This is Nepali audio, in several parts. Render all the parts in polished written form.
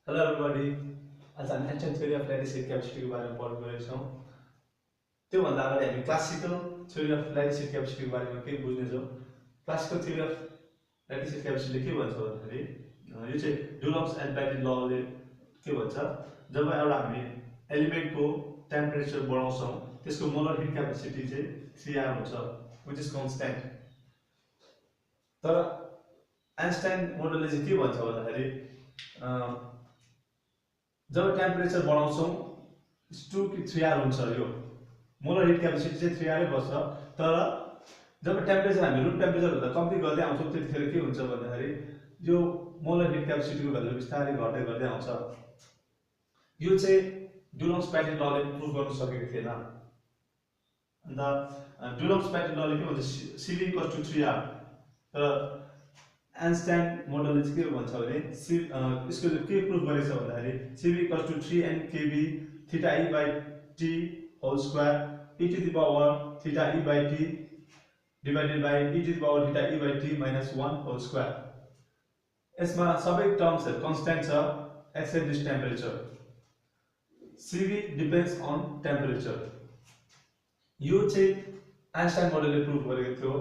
Hello everybody. आज हामी Einstein theory of lattice capacity को बारेमा पढ्न गइरहेछौँ। त्यो भन्दा अगाडि हामी classical theory of lattice capacity को बारेमा केही बुझ्नेछौँ। Classical theory of lattice capacity ले के भन्छ भन्दाखेरि यो चाहिँ डुलम्स एन्ड ब्याटली लले के भन्छ, जब एउटा हामी एलिमेन्टको टेम्परेचर बढाउँछौँ त्यसको मोलर हिट क्यापेसिटी चाहिँ 3R हुन्छ, which is constant। तर आइन्स्टाइन मोडलले चाहिँ के भन्छ भन्दाखेरि जब टेम्परेचर बढाउँछौँ 2 कि 3R हुन्छ, यो मोलर हिट क्यापेसिटी चाहिँ 3R बस्छ। तर जब टेम्परेचर हामी रुम टेम्परेचर भन्दा कम्ती गर्दै आउँछौँ त्यतिखेर के हुन्छ भन्दाखेरि यो मोलर हिट क्यापेसिटीको भ्यालु बिस्तारै घट्दै गर्दै आउँछ। यो चाहिँ डुलम्स ब्याटली लले प्रुभ गर्न सकेको थिएन। अन्त डुलम्स ब्याटली लले के भन्छ, CV = 3R। तर आइन्स्टाइन मोडलले चाहिँ के भन्छ भने यसको के प्रुभ गरेछ भन्दाखेरि CV = 3NkB θe/t whole square e⁻θe/t divided by e⁻θe/t -1 whole square. यसमा सबै टर्म्सहरु कन्स्ट्यान्ट छ except this temperature. CV depends on temperature. यो चाहिँ आइन्स्टाइन मोडलले प्रुभ गरेको थियो,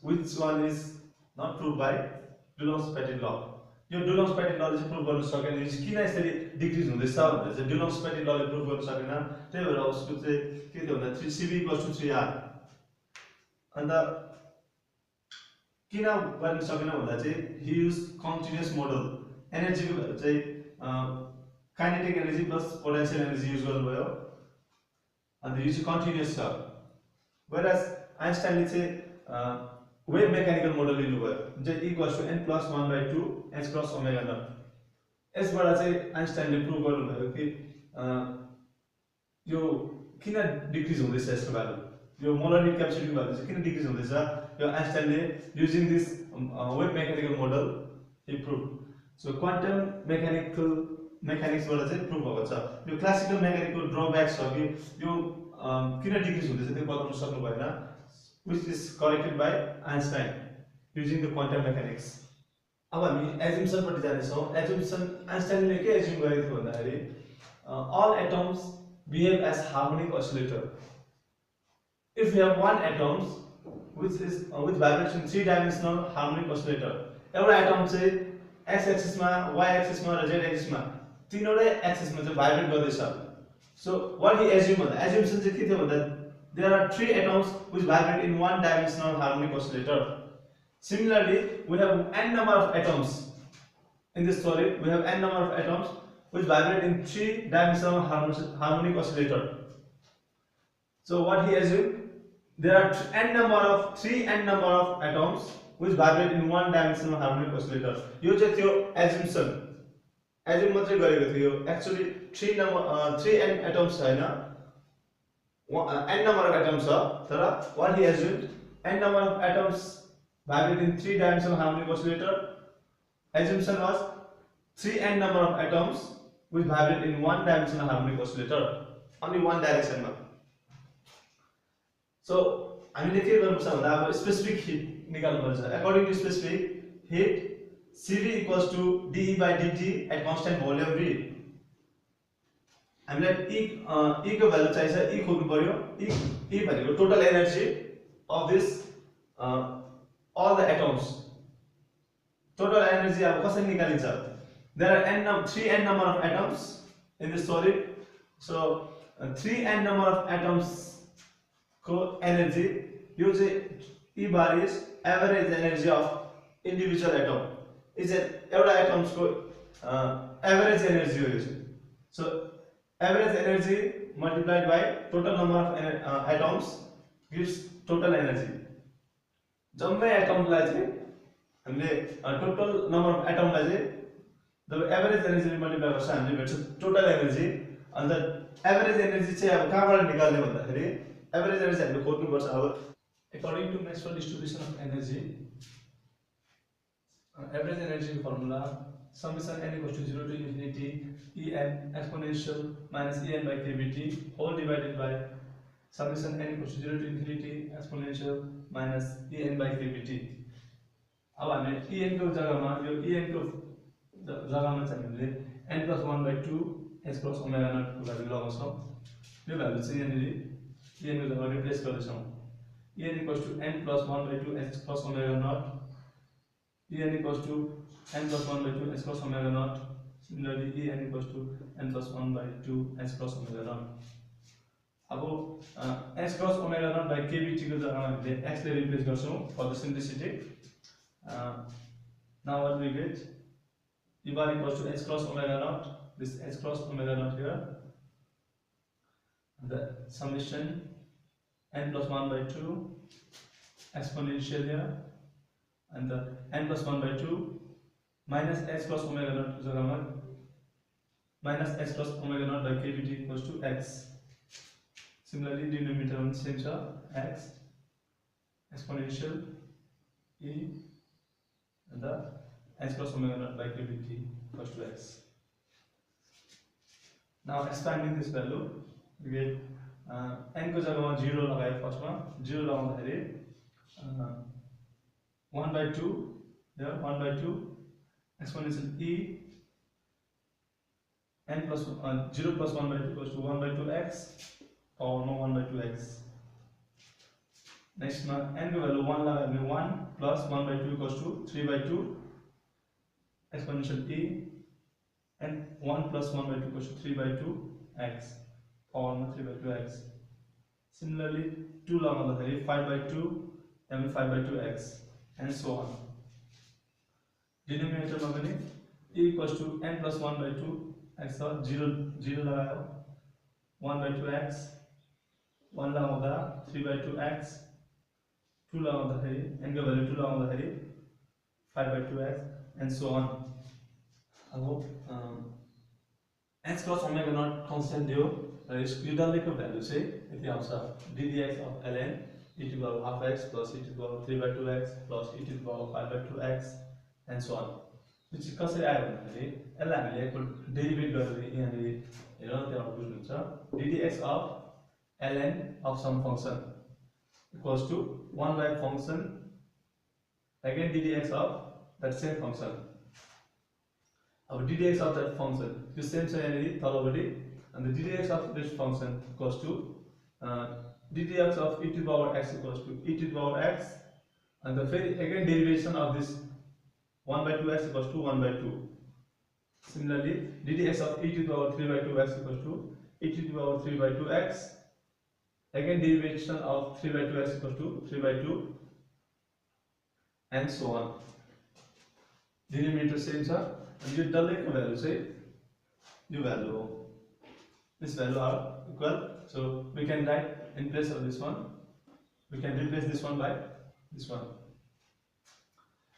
which one is not proved by डुलम्स ब्याटली ल। यो डुलम्स ब्याटली लले चाहिँ प्रुभ गर्न सकेन। यो किन यसरी डिक्रिज हुँदैछ भनेर चाहिँ डुलम्स ब्याटली लले प्रुभ गर्न सकेन। त्यही भएर उसको चाहिँ के थियो भन्दा CV = 3R। अन्त किन गर्न सकेन भन्दा चाहिँ he used continuous model। एनर्जीको भ्यालु चाहिँ kinetic energy plus potential energy use गर्नुभयो। अन्त यो चाहिँ कन्टिन्युअस छ। whereas आइन्स्टाइनले चाहिँ वेभ मेकानिकल मोडल लिनुभयो, चाहिँ E = n+1/2 h cross omega naught. यसबाट चाहिँ आइन्स्टाइनले प्रुभ गर्नुभयो कि यो किन डिक्रिज हुँदैछ, यसको भ्यालु यो मोलर हिट क्यापेसिटीको भ्यालु चाहिँ किन डिक्रिज हुँदैछ। यो आइन्स्टाइनले using this wave mechanical model he prove. So quantum मेकानिक्सबाट चाहिँ प्रुभ भएको छ। यो क्लासिकल मेकानिकको ड्रब्याक छ कि यो किन डिक्रिज हुँदैछ त्यो बताउन सक्नु भएन, which is corrected by Einstein using the quantum mechanics। अब हामी एज्युम्सन पट्टि जानेछौँ। एज्युम्सन आइन्स्टाइनले के एज्युम गरेको थियो भन्दाखेरि all atoms behave as harmonic oscillator। if you have one atom which vibrates in 3-dimensional harmonic oscillator, एउटा एटम चाहिँ x एक्सिसमा, y एक्सिसमा र z एक्सिसमा तीनवटै एक्सिसमा चाहिँ भाइब्रेट गर्दैछ। सो what he assumed भन्दा एज्युम्सन चाहिँ के थियो भन्दा there are 3 atoms which vibrate in 1-dimensional harmonic oscillator। Similarly, we have n number of atoms in this solid. We have n number of atoms which vibrate in 3-dimensional harmonic oscillator। So what he assumed, there are n number of atoms which vibrate in 1-dimensional harmonic oscillator। यो चाहिँ थियो एज्युम्सन, एज्युम मात्रै गरेको थियो। एक्चुअली 3n atoms छैन, n number of atoms are, what he assumed, n number of atoms vibrate in 3-dimensional harmonic oscillator. Assumption was 3n number of atoms which vibrate in 1-dimensional harmonic oscillator, only one direction ma। So हामीले के गर्नुपर्छ भन्दा अब स्पेसिफिक हिट निकाल्नु पर्छ। According to specific heat CV = dE/dt at constant volume V। हामीलाई E को भ्यालु चाहिन्छ, E खोज्नु पर्यो। E भनेको total energy of this all the atoms। Total energy अब कसरी निकालिन्छ, there are 3n number of atoms in this solid। so 3n number of atoms को एनर्जी, यो चाहिँ E bar is average energy of individual atom। Is एउटा एटम्स को एभरेज एनर्जी हो यो चाहिँ। So average energy multiplied by total number of atoms gives total energy। जम्मै एटमलाई चाहिँ हामीले टोटल नम्बर अफ एटमलाई चाहिँ जब एभरेज एनर्जीले मल्टिप्लाई गर्छ हामीले भेट्छ टोटल एनर्जी। अन्त एभरेज एनर्जी चाहिँ अब कहाँबाट निकाल्ने भन्दाखेरि एभरेज एनर्जी हामीले खोज्नुपर्छ। अब according to Maxwell distribution of energy, average energy को formula summation n = 0 to infinity En exponential minus En/kBt whole divided by summation n = 0 to infinity exponential minus En/kBt। अब हामीले En को जग्गामा यो En को जग्गामा चाहिँ हामीले n + 1/2 h cross omega naught को भ्यालु लगाउँछौँ। यो भ्यालु चाहिँ यहाँनिर n को जग्गामा रिप्लेस गर्दैछौँ। n = n + 1/2 h cross omega naught, n = n + 1/2 h cross omega naught. Similarly, n = n + 1/2 h cross omega naught. अब h cross omega naught by kbt को जग्गामा हामीले x ले रिप्लेस गर्छौँ for the simplicity. Now what we get? E bar = h cross omega naught. This h cross omega naught here. The summation n + 1/2 exponential here, and the n + 1/2 minus h cross omega naught को जग्गामा minus h cross omega naught by kbt = x. Similarly, denominator one same x exponential e and the h cross omega naught by kbt = x. Now expanding this value, we get n को जग्गामा 0 लगायो, फर्स्टमा 0 लगाउँदाखेरि 1/2 here 1/2 exponential e n plus 0 + 1/2 = 1/2x power 1/2x. Next ma n को value 1 लगायो भने 1 plus 1/2 = 3/2 exponential e and 1 plus 1/2 = 3/2x power 3/2x. Similarly, 2 लगाउँदाखेरि 5/2 and 5/2x and so on. Denominator मा पनि e = n + 1/2 x 0 लगायो 1/2x, 1 लगाउँदा 3/2x, 2 लगाउँदाखेरि n को भ्यालु 2 लगाउँदाखेरि 5/2x and so on. अब h cross omega naught constant दियो र यो डल्लैको भ्यालु चाहिँ यति आउँछ ddx of ln e⁻²x + e⁻3/2x + e⁻5/2x and so on. यो चाहिँ कसरी आयो भन्दाखेरि यसलाई हामीले एकपल्ट डेरिभेट गरेर यहाँनिर हेरौँ, त्यहाँ बुझ्नुहुन्छ। ddx of ln of some function = 1 by function again ddx of that same function. अब ddx of that function यो सेम छ यहाँनिर तलपट्टि, and the ddx of this function = ddx of e⁻x = e⁻x, and the again derivation of this 1/2x = 1/2. Similarly, ddx of e⁻3/2x = e⁻3/2x, again derivation of 3/2x = 3/2 and so on. Denominator same छ, and यो डल्लैको भ्यालु चाहिँ यो भ्यालु हो. This value are equal, so we can write in place of this one, we can replace this one by this one.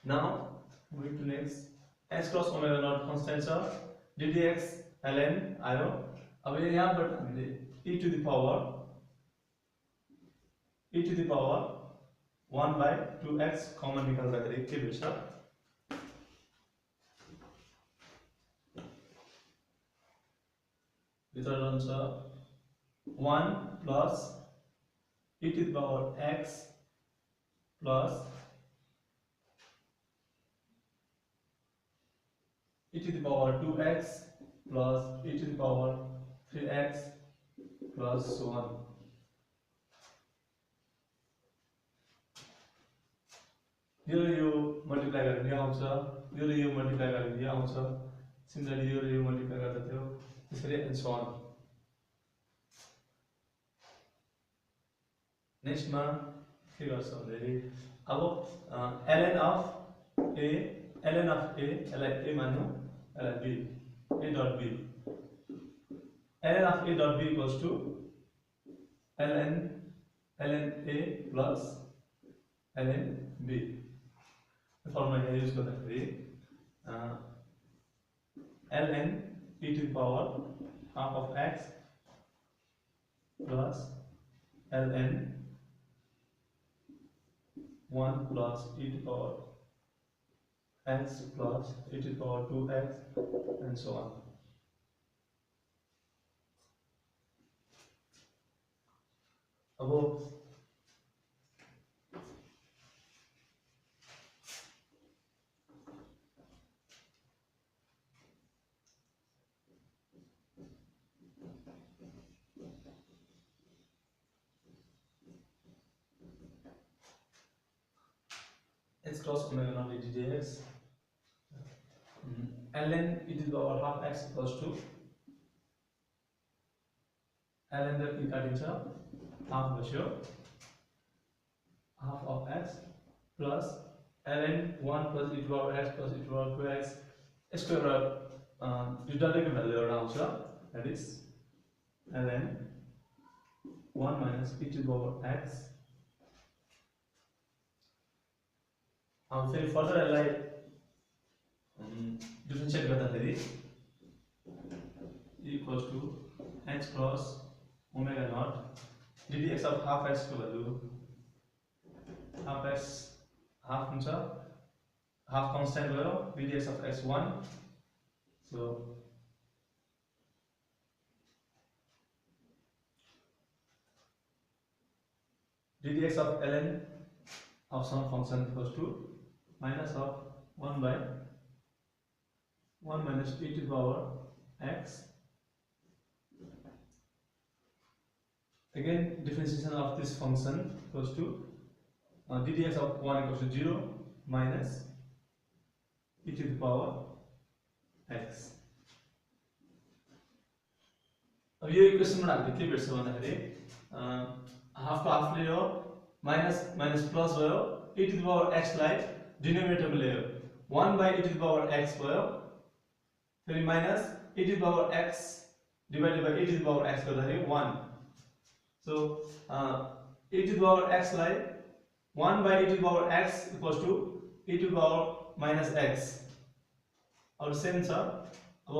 Now moving to next, h cross omega naught constant छ, ddx ln आयो. अब यहाँबाट हामीले e to the power 1/2x common निकाल्दाखेरि के भेट्छ? भित्र रहन्छ 1 plus e⁻x plus e⁻2x plus e⁻3x plus so on. यो मल्टिप्लाई गरेर यो आउँछ, यो मल्टिप्लाई गरेर यो आउँछ, सिमिलरली यो मल्टिप्लाई गर्दा थियो, त्यसरी and so on. नेक्स्ट मा के गर्छ भन्दाखेरि अब ln of a यसलाई a मान्नु, यसलाई b, a dot b, ln of a dot b = ln a plus ln b. Formula यहाँ युज गर्दाखेरि ln e⁻½ of x plus ln 1 plus e⁻x plus e⁻2x and so on. अब x cross omega naught dt dx. Ln e to the power half x equals to ln the e काटिन्छ half बस्यो half of x plus ln 1 plus e to the power x plus e to the power 2x square यो डल्लैको भ्यालु एउटा आउँछ, that is ln 1 minus e to the power x. अब फेरि फर्दर यसलाई डिफरेन्शिएट गर्दाखेरि equals to x cross omega naught ddx of half x को भ्यालु half x half हुन्छ, half constant भयो, ddx of x 1. So ddx of ln of some function equals to minus of 1 by 1 minus e to the power x. Again, differentiation of this function equals to ddx of 1 equals to 0 minus e to the power x. अब यो इक्वेसन में हामीले के भेट्छ भन्दाखेरि हाफ को हाफ लियो माइनस माइनस प्लस भयो e to the power x लाई डिनोमिनेटर में लियो 1 by e to the power x भयो फेरि minus e to the power x divided by e to the power x गर्दाखेरि 1. So e to the power x लाई 1 by e to the power x equals to e to the power minus x. और सेम छ, अब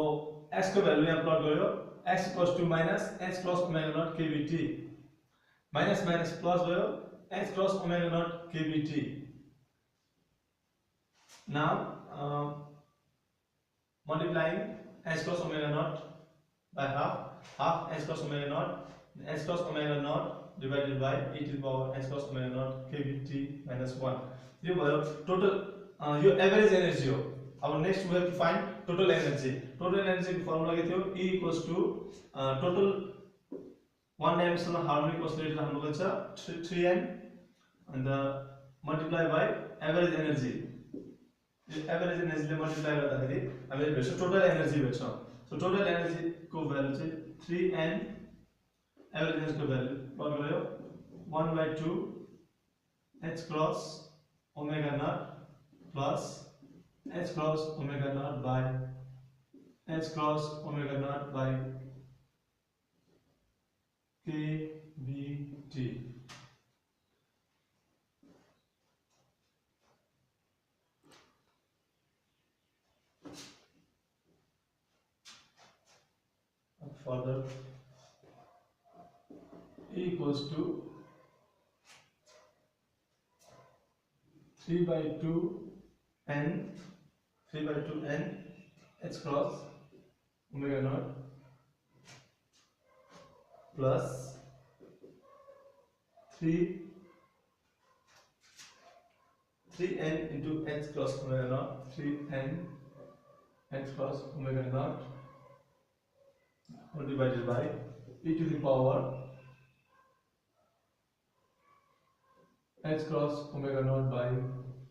x को भ्यालु यहाँ प्लट गर्यो x equals to minus x cross omega naught kbt minus minus plus भयो x cross omega naught kbt. Now multiplying x cross omega naught by half x cross omega naught divided by e to the power x cross omega naught kbt minus 1. यो भयो टोटल यो एभरेज एनर्जी हो. अब next we have to find total energy. Total energy को फर्मुला के थियो E equals to total one dimensional harmonic oscillator हाम्रो छ 3n and multiply by average energy. यो एभरेज एनर्जी ले मल्टिप्लाई गर्दाखेरि हामीले भेट्छ टोटल एनर्जी भेट्छ. सो टोटल एनर्जी को भ्यालु चाहिँ 3n एभरेज एनर्जी को भ्यालु प्लट गर्यो 1 by 2 h cross omega naught plus h cross omega naught by h cross omega naught by kbt. Further E equals to 3 by 2 n h cross omega naught plus 3n into h cross omega naught 3n h cross omega naught divided by e to the power h cross omega naught by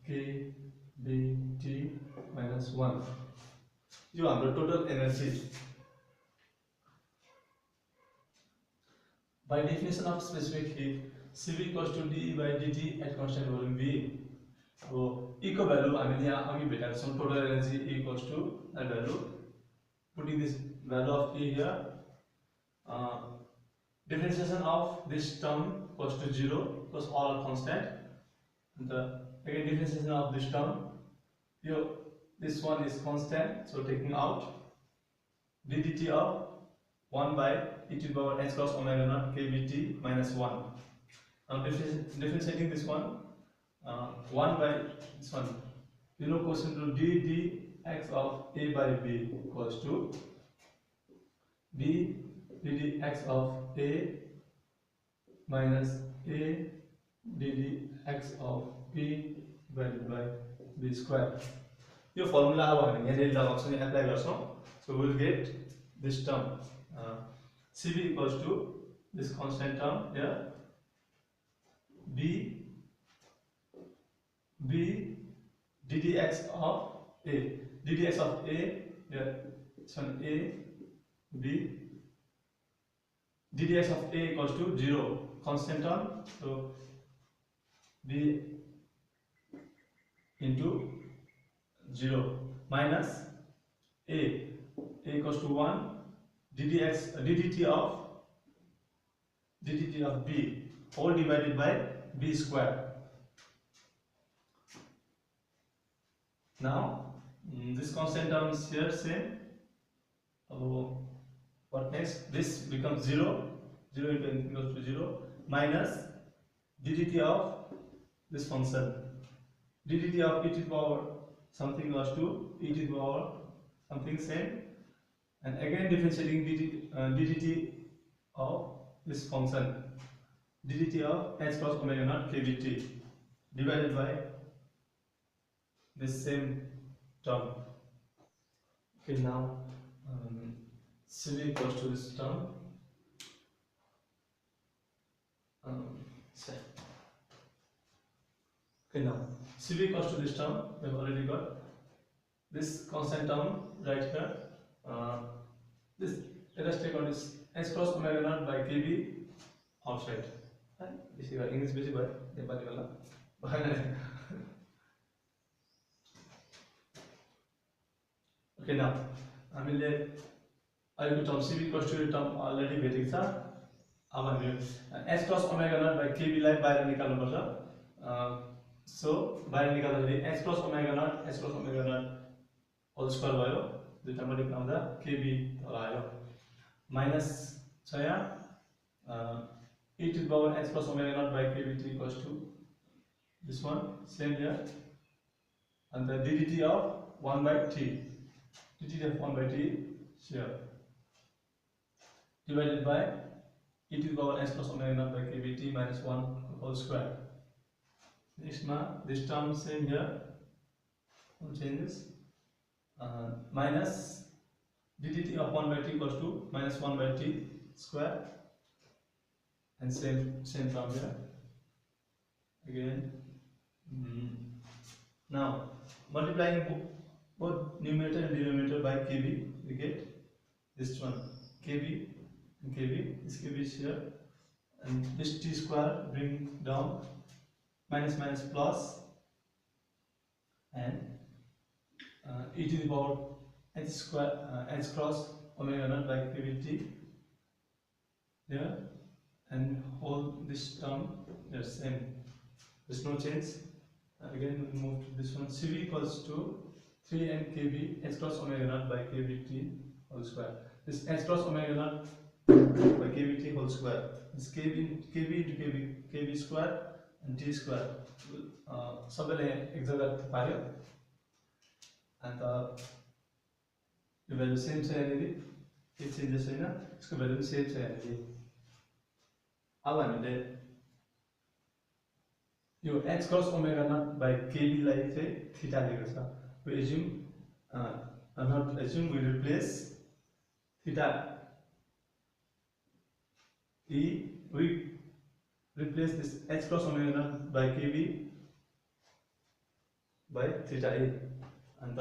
kbt minus 1. यो हाम्रो total energy. By definition of specific heat, Cv equals to dE by dt at constant volume V. अब E को भ्यालु हामीले यहाँ अघि भेटेका छौं. Total energy E equals to that value. Putting this value of E here, differentiation of this term equals to 0 because all are constant. And again differentiation of this term, this one is constant, so taking out ddt of 1 by e to the power h cross omega naught kbt minus 1. Now differentiating this one, 1 by this one, you know, question to ddx of a by b equals to b ddx of a minus a ddx of b divided by b square. यो फर्मुला अब हामी यहाँ लगाउँछौं, एप्लाई गर्छौं. So we will get this term Cv equals to this constant term here b ddx of a, ddx of a, yeah, this one a, b, ddx of a equals to 0, constant term, so b into 0 minus a equals to 1, ddt of b all divided by b square. Now this constant term is here same. So what next? This becomes 0. 0 into anything goes to 0 minus ddt of this function. ddt of e to the power something goes to e to the power something same, and again differentiating ddt of this function, ddt of h cross omega naught kbt divided by this same term. Okay, now cv equals to this term. Okay, now cv equals to this term. We have already got this constant term right here. This, let us take out this h cross omega naught by kb outside. This is English busy by Nepali wala. Okay, now हामीले अहिलेको term cv equals to term already भेटेको छ. अब हामीले h cross omega naught by kb लाई बाहिर निकाल्नु पर्छ. सो बाहिर निकाल्दाखेरि h cross omega naught whole square भयो, दुईटा मल्टिप्लाई हुँदा kb तल आयो, माइनस छ यहाँ e to the power h cross omega naught by kbt equals to this one same here, and the ddt of 1 by t, ddt of 1 by t here divided by e to the power h cross omega naught by kbt minus 1 whole square. Next this term same here, no changes, minus ddt of 1 by t equals to minus 1 by t square, and same term here again. Now multiplying both numerator and denominator by kb, we get this one kb and kb. This kb is here, and this t square bring down, minus minus plus, and e to the power h square h cross omega naught by kbt there, and whole this term the same, there's no change. Again we move to this one, cv equals to 3n kb h cross omega naught by kbt whole square. This h cross omega naught by kbt whole square, this kb into kb square and t square सबैले एक जग्गा पार्यो, अन्त यो भ्यालु सेम छ यहाँनिर, केही चेन्जेस छैन, यसको भ्यालु पनि सेम छ यहाँनिर. अब हामीले यो h cross omega naught by kb लाई चाहिँ थीटा लिएको छ. We assume not assume, we replace theta e, we replace this h cross omega naught by kb by theta e, and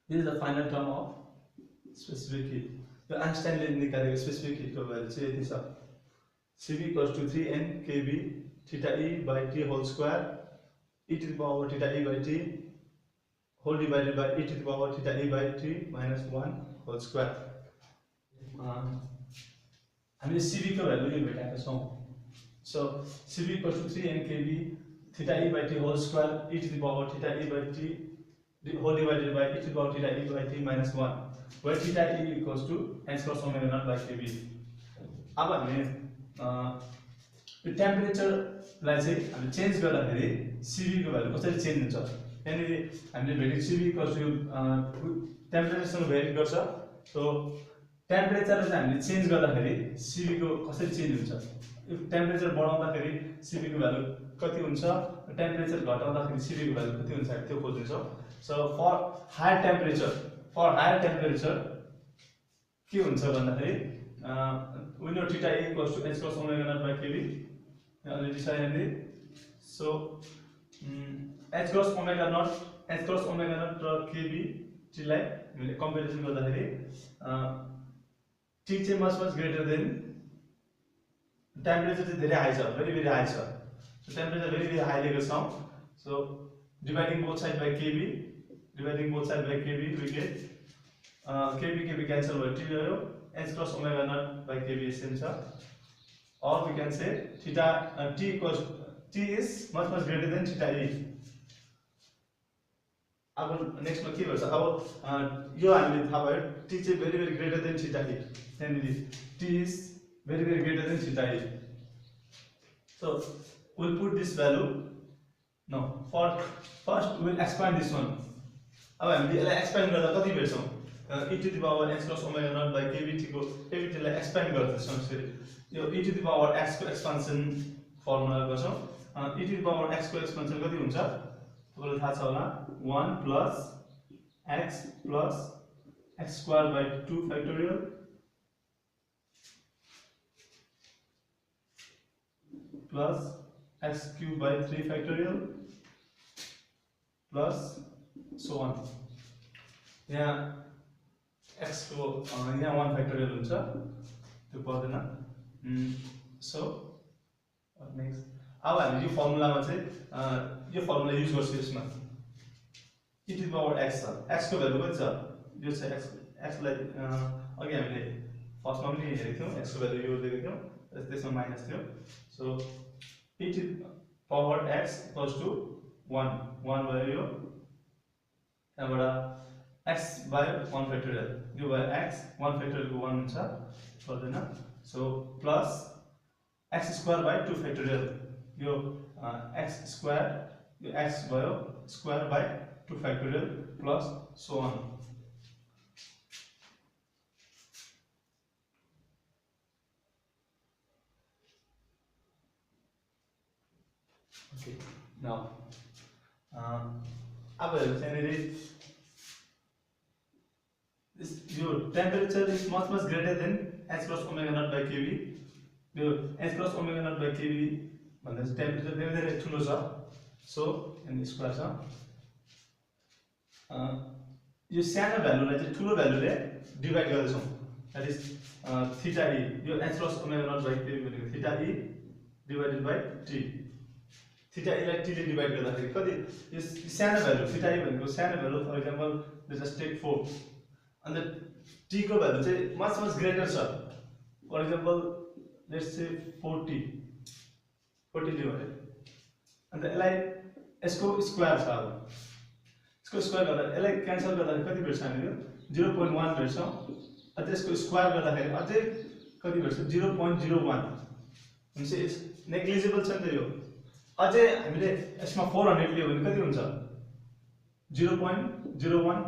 this is the final term of specific heat. The Einstein ले निकालेको specific heat को value चाहिँ यति छ, cv equals to 3n kb theta e by t whole square e to the power theta e by t whole divided by e to the power theta e by t minus 1 whole square. हामीले cv को भ्यालु यो भेटाएका छौं. So cv equals to 3n kb theta e by t whole square e to the power theta e by t whole divided by e to the power theta e by t minus 1, where theta e equals to h cross omega naught by kb. अब हामीले यो टेम्परेचर लाई चाहिँ हामीले चेन्ज गर्दाखेरि cv को भ्यालु कसरी चेन्ज हुन्छ. यहाँनिर हामीले भेटेको cv इक्वल्स टु टेम्परेचरसँग भेरी गर्छ. सो टेम्परेचरलाई चाहिँ हामीले चेन्ज गर्दाखेरि cv को कसरी चेन्ज हुन्छ, इफ टेम्परेचर बढाउँदाखेरि cv को भ्यालु कति हुन्छ, टेम्परेचर घटाउँदाखेरि cv को भ्यालु कति हुन्छ त्यो खोज्नु छ. सो फर हायर टेम्परेचर के हुन्छ भन्दाखेरि we know theta e equals to h cross omega naught by kb already decided. So h cross omega naught र kb t लाई हामीले कम्पेरिजन गर्दाखेरि t चाहिँ मच ग्रेटर देन टेम्परेचर चाहिँ धेरै हाई छ, भेरी हाई छ। सो टेम्परेचर भेरी हाई लिएको छौं। So dividing both sides by kb we get kb cancel भयो, t रह्यो, h cross omega naught by kb same छ। or we can say theta t is much greater than theta e। अब नेक्स्ट मा के भन्छ, अब यो हामीले थाहा भयो t चाहिँ very greater than theta e, त्यहाँनिर t is very greater than theta e। so we'll put this value, no, first we'll expand this one। अब हामीले यसलाई एक्सपेन्ड गर्दा कति भेट्छौं, e to the power h cross omega naught by kbt को kbt लाई एक्सपेन्ड गर्दैछौं। यसरी यो e to the power x को एक्सपेन्सन फर्मुला गर्छौं। e to the power x को एक्सपेन्सन कति हुन्छ तपाईलाई थाहा छ होला, 1 plus x square by 2 factorial plus x cube by 3 factorial plus so on। यहाँ x को यहाँ 1 factorial हुन्छ, त्यो पर्दैन। सो नेक्स्ट अब हामी यो फर्मुलामा चाहिँ यो फर्मुला युज गर्छौं। यसमा e to the power x छ, x को भ्यालु कति छ, यो छ x लाई अघि हामीले फर्स्टमा पनि हेरेको थियौं, x को भ्यालु यो दिएको थियौं, त्यसमा माइनस थियो। So e to the power x equals to 1 भयो, यो त्यहाँबाट x by 1 factorial, यो भयो x 1 factorial को 1 हुन्छ, पर्दैन। So plus x square by 2 factorial, यो x square, यो x भयो square by 2 factorial plus so on। okay now अब हेर्नु चाहिँ यो temperature is much greater than h cross omega naught by kb। यो h cross omega naught by kb भन्दा चाहिँ टेम्परेचर धेरै ठुलो छ। सो एन स्क्वायर छ, यो सानो भ्यालुलाई चाहिँ ठुलो भ्यालुले डिभाइड गर्दैछौं, दैट इज थीटा e। यो h cross omega naught by kb भनेको theta e divided by t। Theta e लाई t ले डिवाइड गर्दाखेरि कति, यो सानो भ्यालु थीटा e भनेको सानो भ्यालु, फर एक्जाम्पल लेट्स टेक 4, अन्त t को भ्यालु चाहिँ मच ग्रेटर छ, फर एक्जाम्पल लेट्स से 40 लियो भने, अन्त यसलाई यसको स्क्वायर छ। अब यसको स्क्वायर गर्दा यसलाई क्यान्सल गर्दा कति भेट्छ हामीले, 0.1 भेट्छ, अझै यसको स्क्वायर गर्दाखेरि अझै कति भेट्छ, 0.01। हुन्छ, नेग्लिजिबल छ नि त यो। अझै हामीले यसमा 400 लियो भने कति हुन्छ, 0.01,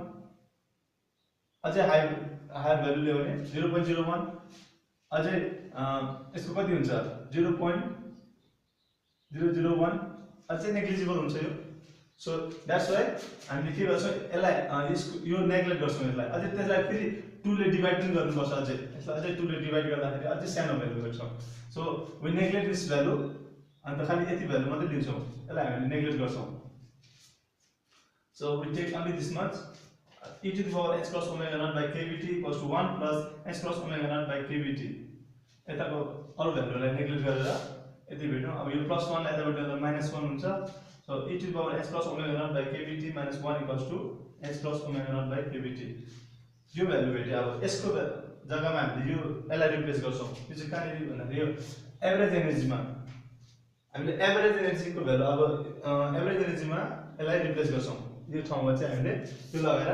अझै हायर भ्यालु लियो भने 0.01, अझै यसको कति हुन्छ 0.001, अझै नेग्लिजिबल हुन्छ यो। सो दैट्स व्हाई हामीले के गर्छौं, यसलाई यो नेग्लेक्ट गर्छौं, यसलाई अझै त्यसलाई फेरि 2 ले डिवाइड पनि गर्नुपर्छ, अझै यसलाई अझै 2 ले डिवाइड गर्दाखेरि अझै सानो भ्यालु भेट्छौं। So we neglect this value, अन्त खाली यति भ्यालु मात्रै लिन्छौं, यसलाई हामीले नेग्लेक्ट गर्छौं। So we take only this much, e to the power h cross omega naught by kbt equals to 1 plus h cross omega naught by kbt। यताको अरु भ्यालुलाई नेग्लेक्ट गरेर यति भेट्यौं। अब यो प्लस 1 लाई यताबाट ल्याउँदा माइनस 1 हुन्छ। So e to the power h cross omega naught by kbt minus 1 equals to h cross omega naught by kbt। यो भ्यालु भेट्यो। अब यसको जग्गामा हामीले यो यसलाई रिप्लेस गर्छौं। यो चाहिँ कहाँनिर भन्दाखेरि यो एभरेज एनर्जीमा हामीले एभरेज एनर्जीको भ्यालु, अब एभरेज एनर्जीमा यसलाई रिप्लेस गर्छौं। यो ठाउँमा चाहिँ हामीले यो लगाएर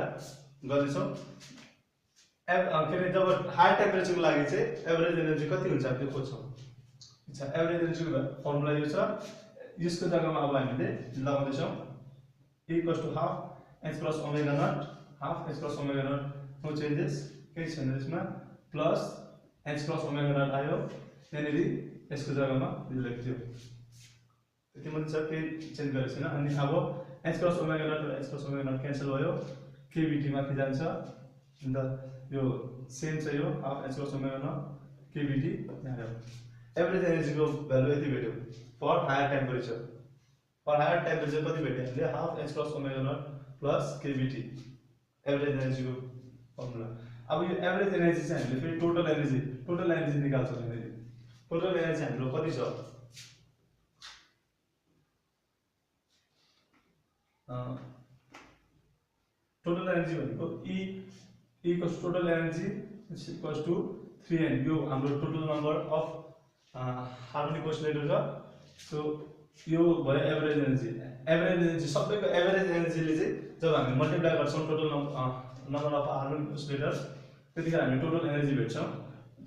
गर्दैछौं। के अरे जब हाई टेम्परेचरको लागि चाहिँ एभरेज एनर्जी कति हुन्छ त्यो खोज्छौं। अच्छा, एभरेज एनर्जीको फर्मुला यो छ, यसको जग्गामा अब हामीले लगाउँदै छौं e equals to half h plus omega naught, half h plus omega naught, no changes, केही छैन यसमा, plus h plus omega naught आयो, त्यहाँनेरि यसको जग्गामा यो लेख्थ्यो, त्यति मात्र छ, केही चेन्ज गरेको छैन। अनि अब h plus omega naught र h plus omega naught cancel भयो, kbt माथि जान्छ, अन्त यो सेम छ, यो half h plus omega naught kbt यहाँ आयो। एभरेज एनर्जी को भ्यालु यति भेट्यो for higher temperature. For higher temperature कति भेट्यो हामीले half h cross omega naught plus kBt average एनर्जीको फर्मुला। अब यो एभरेज एनर्जी चाहिँ हामीले फेरि टोटल एनर्जी निकाल्छौँ। टोटल एनर्जी हाम्रो कति छ टोटल एनर्जी भनेको E equals total energy equals to 3n यो हाम्रो total number of harmonic oscillator छ। सो यो भयो एभरेज एनर्जी सबैको एभरेज एनर्जीले चाहिँ जब हामी मल्टिप्लाई गर्छौँ total number of harmonic oscillator त्यतिखेर हामी टोटल एनर्जी भेट्छौँ।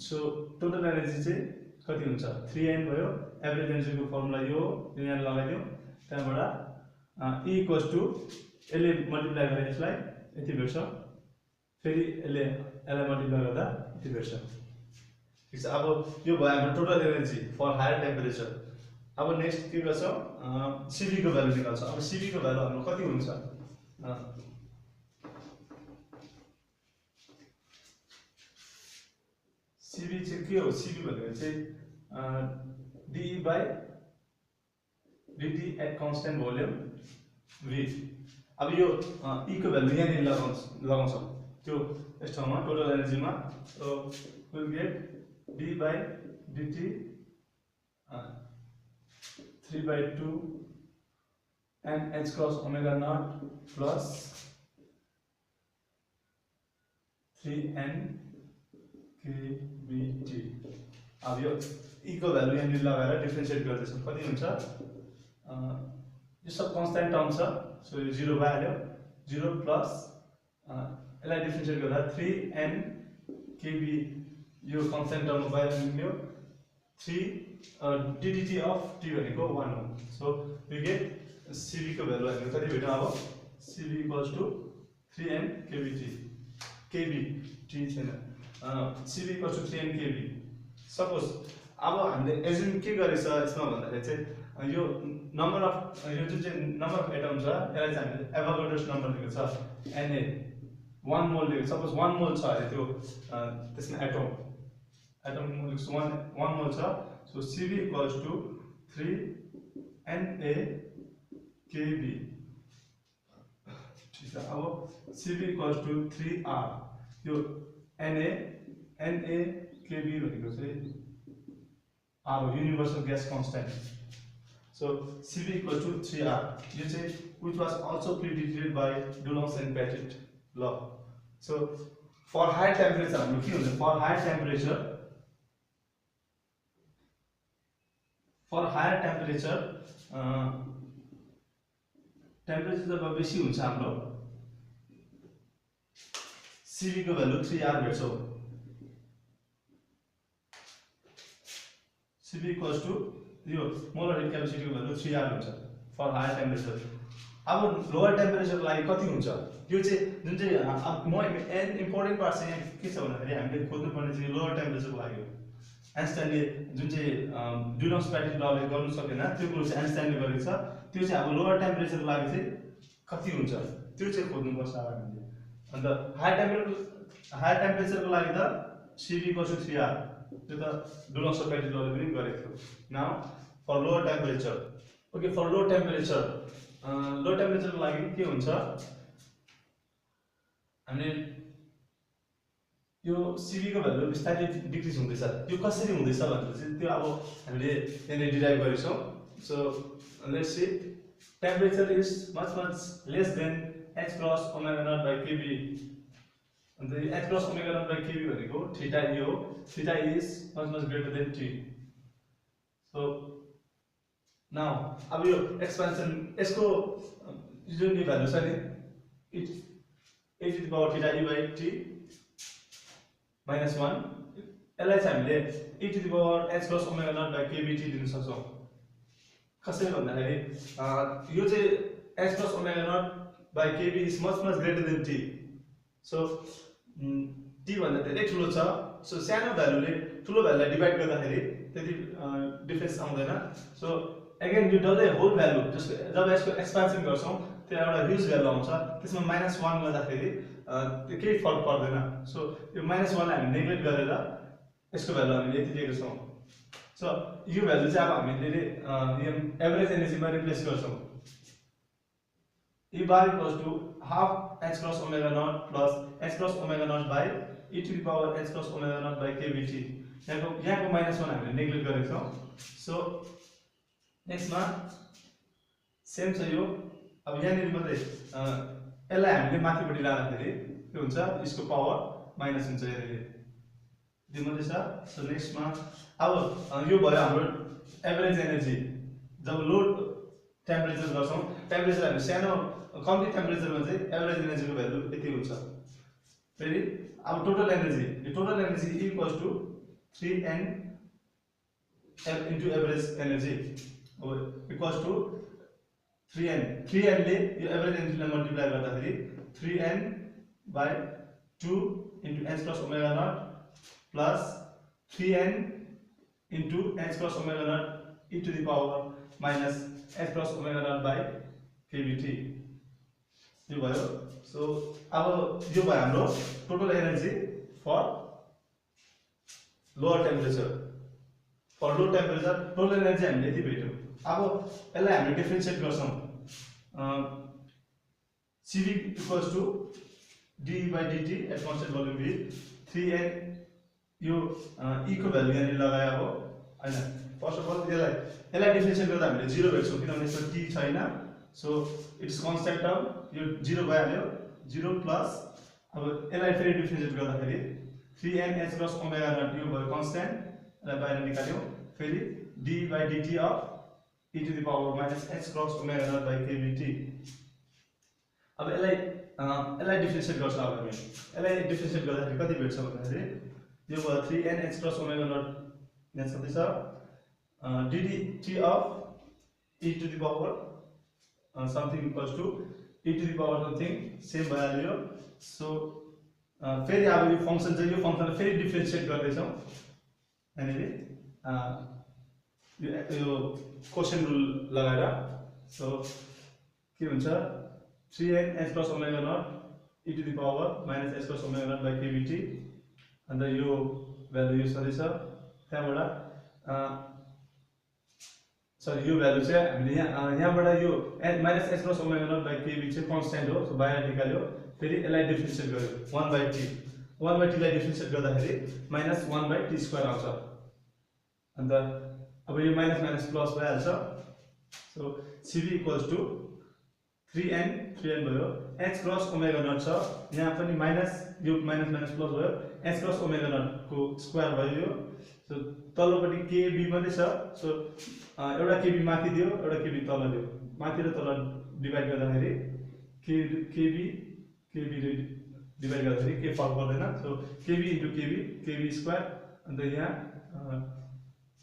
सो टोटल एनर्जी चाहिँ कति हुन्छ 3n भयो। एभरेज एनर्जीको फर्मुला यो यहाँ लगाइदिउँ। त्यहाँबाट E इक्वल्स टु यसले मल्टिप्लाई गरेर यसलाई यति भेट्छ, फेरि यसलाई मल्टिप्लाई गर्दा यति भेट्छ। ठिक छ। अब यो भयो हाम्रो total energy for higher temperature. अब नेक्स्ट के गर्छौँ सिबी को भ्यालु निकाल्छौँ। अब सिबी को भ्यालु हाम्रो कति हुन्छ सिबी चाहिँ के हो सिबी भनेको चाहिँ d by dt at constant volume v। अब यो E को भ्यालु यहाँनिर लगाउँछौँ त्यो यस ठाउँमा टोटल एनर्जीमा। So will get d by dt 3/2 and h cross omega naught plus 3n kBt। अब यो E को भ्यालु यहाँनिर लगाएर डिफरेन्सिएट गर्दैछौँ कति हुन्छ यो सब कन्स्टेन्ट टर्म छ। सो यो 0 भइहाल्यो 0 प्लस यसलाई डिफरेन्सिएट गर्दा 3n kb यो कन्स्टेन्ट टर्म बाहिर निक्ल्यो 3 ddt अफ t भनेको 1 हो। सो वी गेट cb को भ्यालु हामीले कति भेट्यौँ अब cb equals to 3n kbt छैन cb equals to 3n kb। Suppose अब हामीले एज्युम के गरेछ यसमा भन्दाखेरि चाहिँ यो नम्बर अफ यो जुन चाहिँ नम्बर अफ एटम छ यसलाई चाहिँ हामीले एभोगाड्रोस नम्बर दिएको छ Na 1 मोल दिएको। सपोज 1 मोल छ अरे त्यो त्यसमा एटम मोल 1 मोल छ। So Cb equals to 3Na Kb। ठीक छ। अब Cb इक्वल्स टु 3R यो Na Kb भनेको चाहिँ R हो universal gas constant. So Cb equal to 3R यो चाहिँ which was also predicted by Dulong's and Pettit law। So for high temperature हाम्रो के हुन्छ for higher temperature टेम्परेचर जब बेसी हुन्छ हाम्रो Cb को भ्यालु 3R भेट्छौँ। Cb equals to यो मोलर हेड क्यापेसिटी को भ्यालु 3R हुन्छ फर हायर टेम्परेचर। अब लोअर टेम्परेचर लागि कति हुन्छ यो चाहिँ जुन चाहिँ म एन इम्पोर्टेन्ट पार्ट चाहिँ यहाँ के छ भन्दाखेरि हामीले खोज्नुपर्ने चाहिँ लोअर टेम्परेचरको लागि हो। आइन्स्टाइनले जुन चाहिँ डुलङ्स पेटिट लले गर्नु सकेन त्यो कुरो चाहिँ आइन्स्टाइनले गरेको छ। त्यो चाहिँ अब लोअर टेम्परेचरको लागि चाहिँ कति हुन्छ त्यो चाहिँ खोज्नुपर्छ हामीले। अन्त हायर टेम्परेचरको लागि त Cb इक्वल्स टु 3R त्यो त डुलङ्स पेटिट लले पनि गरेको थियो। Now for lower temperature okay for low टेम्परेचरको लागि के हुन्छ हामीले यो Cb को भ्यालु बिस्तारै डिक्रिज हुँदैछ। यो कसरी हुँदैछ भनेर चाहिँ त्यो अब हामीले यहाँनिर डिराइभ गरेछौँ। So let's see temperature is much less than h cross omega naught by kb। अन्त यो h cross omega naught by kb भनेको थीटा e हो। Theta is much greater than t। So now अब यो एक्सपेन्सन यसको जुन भ्यालु छ नि e to the power theta e by t minus 1 यसलाई चाहिँ हामीले e to the power h cross omega naught by kbt दिन सक्छौँ। कसरी भन्दाखेरि यो चाहिँ h cross omega naught by kb is much greater than t। So t भन्दा धेरै ठुलो छ। सो सानो भ्यालुले ठुलो भ्यालुलाई डिभाइड गर्दाखेरि त्यति डिफरेन्स आउँदैन। सो अगेन यो डल्लै होल भ्यालु जब यसको एक्सपेन्सन गर्छौँ त्यो एउटा ह्युज भ्यालु आउँछ। त्यसमा -1 गर्दाखेरि त्यो केही फरक पर्दैन। सो यो -1 लाई हामी नेग्लेक्ट गरेर यसको भ्यालु हामीले यति दिएको छौँ। सो यो भ्यालु चाहिँ अब हामीले एभरेज एनर्जीमा रिप्लेस गर्छौं E bar equals to half h cross omega naught plus h cross omega naught by e to the power h cross omega naught by kBt. यहाँको -1 हामीले नेग्लेक्ट गरेका छौं. सो नेक्स्ट मा सेम छ यो. अब यहाँनिर मात्रै यसलाई हामीले माथिपट्टि लाँदाखेरि के हुन्छ, यसको पावर माइनस हुन्छ यहाँनिर. त्यो मात्रै छ. सो नेक्स्ट मा अब यो भयो हाम्रो एभरेज एनर्जी. जब लो टेम्परेचर गर्छौं, टेम्परेचर हामी सानो कम्ती टेम्परेचरमा चाहिँ एभरेज एनर्जीको भ्यालु यति हुन्छ. फेरि अब टोटल एनर्जी, यो total energy equals to 3n into average energy equals to 3n. 3n ले यो एभरेज एनर्जीलाई मल्टिप्लाई गर्दाखेरि 3n by 2 into h cross omega naught plus 3n into h cross omega naught e to the power minus h cross omega naught by kBt. यो भयो. सो अब यो भयो हाम्रो total energy for lower temperature. For low temperature total energy हामीले यति भेट्यौं. अब यसलाई हामीले डिफरेन्शिएट गर्छौं. Cv equals to d by dt at constant volume v. 3n यो e को भ्यालु यहाँ लगाए हो हैन. फर्स्ट अफ अल यसलाई डिफरेन्शिएट गर्दा हामीले 0 भेट्छौं किनभने यसमा t छैन. सो इट्स कन्स्ट्यान्ट टर्म, यो 0 भइहाल्यो. 0 प्लस अब यसलाई फेरि डिफरेन्शिएट गर्दाखेरि 3n h cross omega naught यो भयो कन्स्ट्यान्ट, यसलाई बाहिर निकाल्यौ. फेरि d by dt of e to the power minus h cross omega naught by kBt. अब यसलाई डिफरेन्शिएट गर्छ. अब हामी यसलाई डिफरेन्शिएट गर्दाखेरि कति भेट्छ भन्दाखेरि यो भयो 3n h cross omega naught यहाँ कति छ dt of e to the power something equals to e to the power something same भइहाल्यो. सो फेरि अब यो फंक्सन चाहिँ यो फंक्सनलाई फेरि डिफरेन्शिएट गर्दै छौं यहाँनिर यो कोसेन रुल लगाएर. सो के हुन्छ 3n h cross omega naught e to the power minus h cross omega naught by kBt. अन्त यो भ्यालु यो सरी छ. त्यहाँबाट सरी यो भ्यालु चाहिँ हामीले यहाँबाट यो minus h cross omega naught by kB चाहिँ कन्स्ट्यान्ट हो. सो बाहिर निकाल्यो. फेरि यसलाई डिफरेन्शिएट गर्यो 1/t. 1/t लाई डिफरेन्शिएट गर्दाखेरि माइनस 1/t स्क्वायर आउँछ. अन्त अब यो माइनस माइनस प्लस भइहाल्छ. So Cv equals to 3n भयो. h cross omega naught छ यहाँ पनि माइनस, यो माइनस माइनस प्लस भयो. h cross omega naught को स्क्वायर भयो यो. सो तल्लोपट्टि kb मात्रै छ. सो एउटा kb माथि दियो, एउटा kb तल दियो. माथि र तल डिवाइड गर्दाखेरि kb डिवाइड गर्दाखेरि के फरक पर्दैन. So kb into kb square. अन्त यहाँ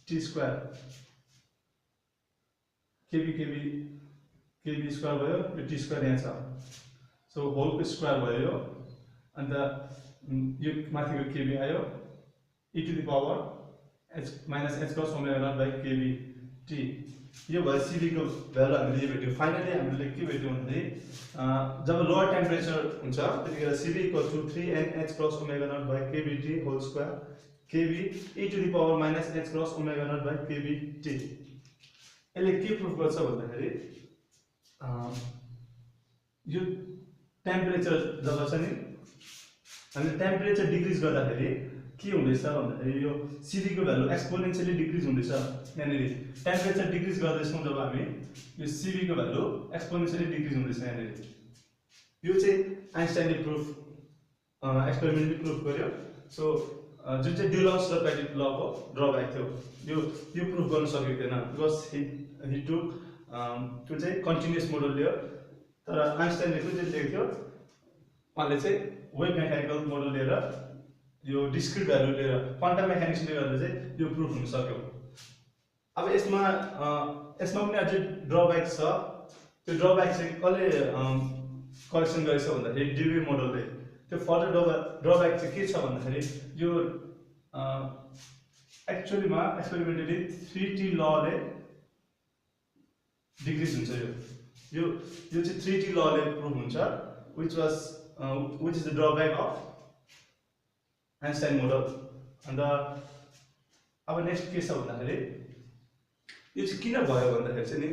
t स्क्वायर kb स्क्वायर भयो. यो t स्क्वायर यहाँ छ. सो होल को स्क्वायर भयो. अन्त यो माथिको kb आयो e to the power minus h cross omega naught by kBt. यो भयो Cv को भ्यालु हामीले यो भेट्यौं. फाइनली हामीले के भेट्यौं भन्दाखेरि जब लोअर टेम्परेचर हुन्छ त्यतिखेर Cv equals to 3n h cross omega naught by kBt whole square kb e to the power minus h cross omega naught by kBt. यसले के प्रुफ गर्छ भन्दाखेरि यो टेम्परेचर जब छ नि हामीले टेम्परेचर डिक्रिज गर्दाखेरि के हुँदैछ भन्दाखेरि यो Cv को भ्यालु एक्सपोनेन्शियली डिक्रिज हुँदैछ. यहाँनिर टेम्परेचर डिक्रिज गर्दैछौं जब हामी यो Cv को भ्यालु एक्सपोनेन्शियली डिक्रिज हुँदैछ यहाँनिर. यो चाहिँ आइन्स्टाइनले प्रुफ एक्सपेरिमेन्टली प्रुफ गर्यो. सो जुन चाहिँ ड्युलस र पेटिट ल को ड्रब्याक थियो यो प्रुफ गर्न सकेको थिएन बिकज ही टुक त्यो चाहिँ कन्टिन्युअस मोडल लियो. तर आइन्स्टाइनले कुन चाहिँ लिएको थियो, उहाँले चाहिँ वेभ मेकानिकल मोडल लिएर यो डिस्क्रिट भ्यालु लिएर क्वान्टम मेकानिक्सले गर्दा चाहिँ यो प्रुफ हुन सक्यो. अब यसमा पनि अझै ड्रब्याक छ. त्यो ड्रब्याक चाहिँ कसले करेक्सन गरेछ भन्दाखेरि डिबी मोडलले. त्यो फर्दर ड्रब्याक चाहिँ के छ भन्दाखेरि यो एक्चुअलीमा एक्सपेरिमेन्टली 3t लले डिक्रिज हुन्छ. यो चाहिँ 3t लले प्रुफ हुन्छ which is the drawback of Einstein model. And अब नेक्स्ट के छ भन्दाखेरि यो चाहिँ किन भयो भन्दाखेरि चाहिँ नि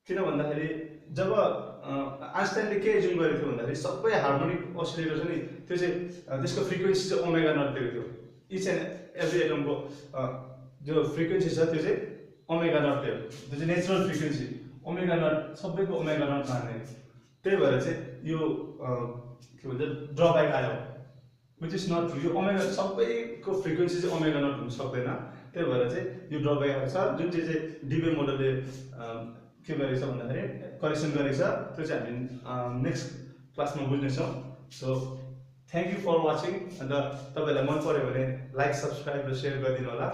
किन भन्दाखेरि जब आइन्स्टाइनले के एज्युम गरेको थियो भन्दाखेरि सबै हार्मोनिक असिलेटर छ नि त्यो चाहिँ त्यसको फ्रिक्वेन्सी चाहिँ ओमेगा नट दिएको थियो। इच एन्ड एभ्री एटमको जो फ्रिक्वेन्सी छ त्यो चाहिँ ओमेगा नट थियो, त्यो चाहिँ नेचुरल फ्रिक्वेन्सी ओमेगा नट, सबैको ओमेगा नट मान्ने। त्यही भएर चाहिँ यो के भन्छ ड्रब्याक आयो, विच इज नट ट्रु। यो ओमेगा सबैको फ्रिक्वेन्सी चाहिँ ओमेगा नट हुन सक्दैन, त्यही भएर चाहिँ यो ड्रब्याक आएको छ। जुन चाहिँ डिबे मोडलले के गरेको छ भन्दाखेरि करेक्सन गरेको छ, त्यो चाहिँ हामी नेक्स्ट क्लासमा बुझ्नेछौँ। So thank you for watching. अन्त तपाईँहरूलाई मन पऱ्यो भने लाइक, सब्सक्राइब र सेयर गरिदिनु होला।